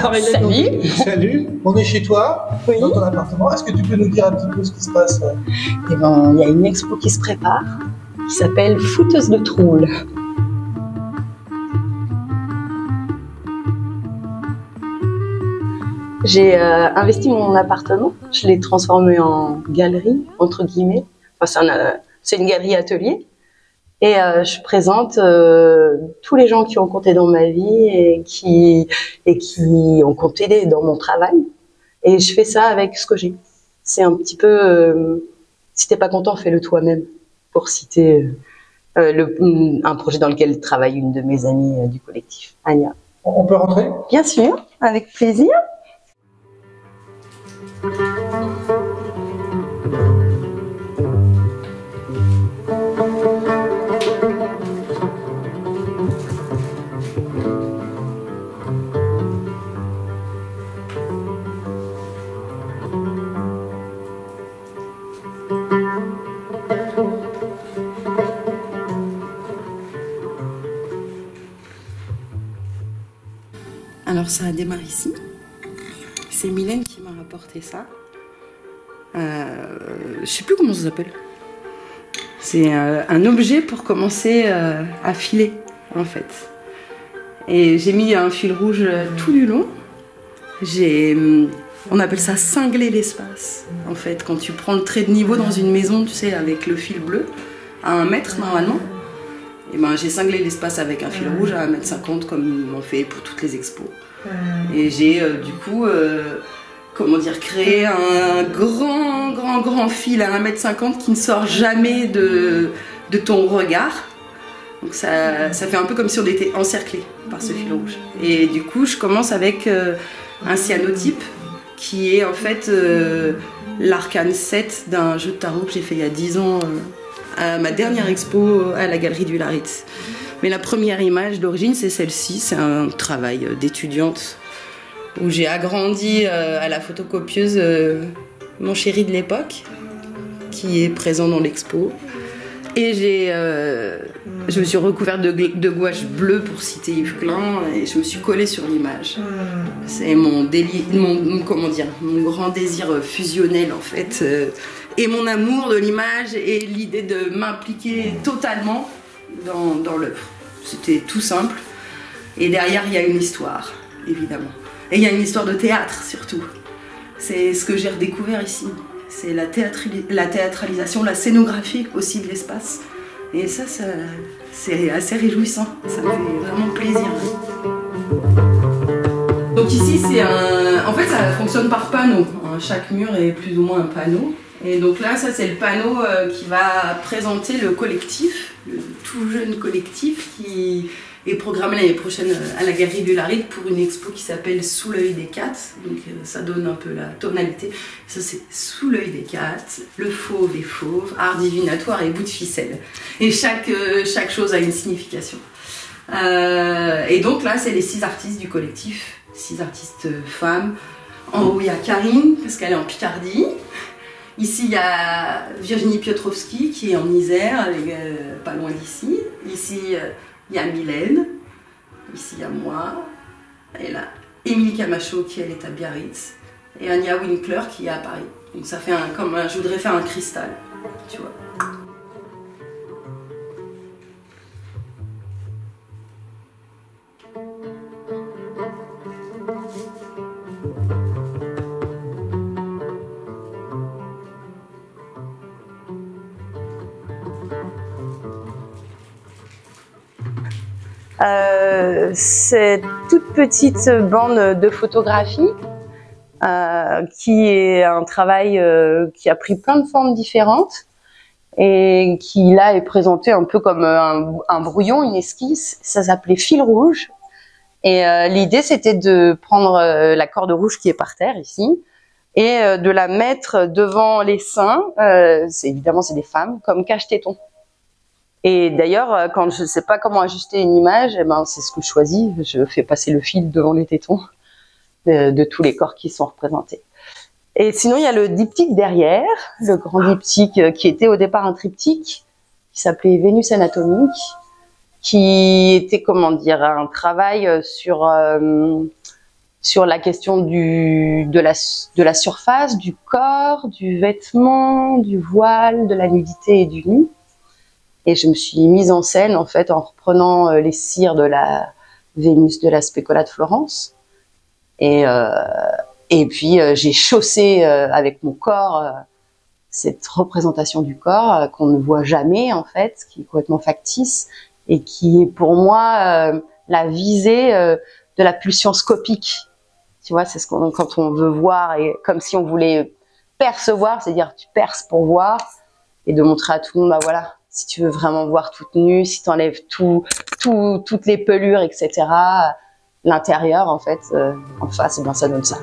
Alors, Hélène, salut, on est chez toi, oui. Dans ton appartement. Est-ce que tu peux nous dire un petit peu ce qui se passe? Eh ben, il y a une expo qui se prépare, qui s'appelle Fouteuse de trouble. J'ai investi mon appartement, je l'ai transformé en galerie, entre guillemets. Enfin, c'est une galerie atelier. Et je présente tous les gens qui ont compté dans ma vie et qui ont compté dans mon travail. Et je fais ça avec ce que j'ai. C'est un petit peu si t'es pas content, fais-le toi-même. Pour citer un projet dans lequel travaille une de mes amies du collectif, Anya. On peut rentrer? Bien sûr, avec plaisir. Alors ça a démarré ici. C'est Mylène qui m'a rapporté ça. Je sais plus comment ça s'appelle. C'est un objet pour commencer à filer en fait. Et j'ai mis un fil rouge tout du long. On appelle ça cingler l'espace. En fait, quand tu prends le trait de niveau dans une maison, tu sais, avec le fil bleu, à 1 mètre normalement, et ben, j'ai cinglé l'espace avec un fil rouge à 1,50 m comme on fait pour toutes les expos. Et j'ai du coup, comment dire, créé un grand fil à 1,50 m qui ne sort jamais de ton regard. Donc ça fait un peu comme si on était encerclé par ce fil rouge. Et du coup, je commence avec un cyanotype qui est en fait l'arcane 7 d'un jeu de tarot que j'ai fait il y a 10 ans à ma dernière expo à la galerie du Laritz. Mais la première image d'origine, c'est celle-ci. C'est un travail d'étudiante où j'ai agrandi à la photocopieuse mon chéri de l'époque qui est présent dans l'expo. Et je me suis recouverte de gouache bleue pour citer Yves Klein et je me suis collée sur l'image. C'est mon grand désir fusionnel en fait et mon amour de l'image et l'idée de m'impliquer totalement dans l'œuvre. C'était tout simple et derrière il y a une histoire évidemment et il y a une histoire de théâtre surtout. C'est ce que j'ai redécouvert ici. C'est la théâtralisation, la scénographie aussi de l'espace. Et ça c'est assez réjouissant. Ça me fait vraiment plaisir. Donc ici, en fait, ça fonctionne par panneau. Chaque mur est plus ou moins un panneau. Et donc là, ça c'est le panneau qui va présenter le collectif, le tout jeune collectif qui est programmé l'année prochaine à la galerie du Laritz pour une expo qui s'appelle Sous l'œil des Cates. Donc ça donne un peu la tonalité. Ça c'est Sous l'œil des Cates, le fauve des fauves, art divinatoire et bout de ficelle. Et chaque chose a une signification. Et donc là c'est les 6 artistes du collectif, 6 artistes femmes. En haut il y a Karine parce qu'elle est en Picardie. Ici, il y a Virginie Piotrowski qui est en Isère, pas loin d'ici. Ici, il y a Mylène. Ici, il y a moi. Et là, Émilie Camacho qui elle est à Biarritz. Et Anya Winkler qui est à Paris. Donc ça fait je voudrais faire un cristal, tu vois. Cette toute petite bande de photographie qui est un travail qui a pris plein de formes différentes et qui là est présenté un peu comme un brouillon, une esquisse. Ça s'appelait Fil rouge et l'idée c'était de prendre la corde rouge qui est par terre ici et de la mettre devant les seins, évidemment c'est des femmes, comme cache-téton. Et d'ailleurs, quand je ne sais pas comment ajuster une image, eh ben, c'est ce que je choisis. Je fais passer le fil devant les tétons de tous les corps qui sont représentés. Et sinon, il y a le diptyque derrière, le grand diptyque qui était au départ un triptyque, qui s'appelait Vénus anatomique, qui était, comment dire, un travail sur sur la question de la surface, du corps, du vêtement, du voile, de la nudité et du nu. Et je me suis mise en scène en fait en reprenant les cires de la Vénus de la Specola de Florence. Et puis j'ai chaussé avec mon corps cette représentation du corps qu'on ne voit jamais en fait, qui est complètement factice et qui est pour moi la visée de la pulsion scopique. Tu vois, c'est ce qu'on, quand on veut voir, et comme si on voulait percevoir, c'est-à-dire tu perces pour voir et de montrer à tout le monde, bah voilà, si tu veux vraiment voir toute nue, si tu enlèves toutes les pelures, etc., l'intérieur en fait, en face, et bien ça donne ça.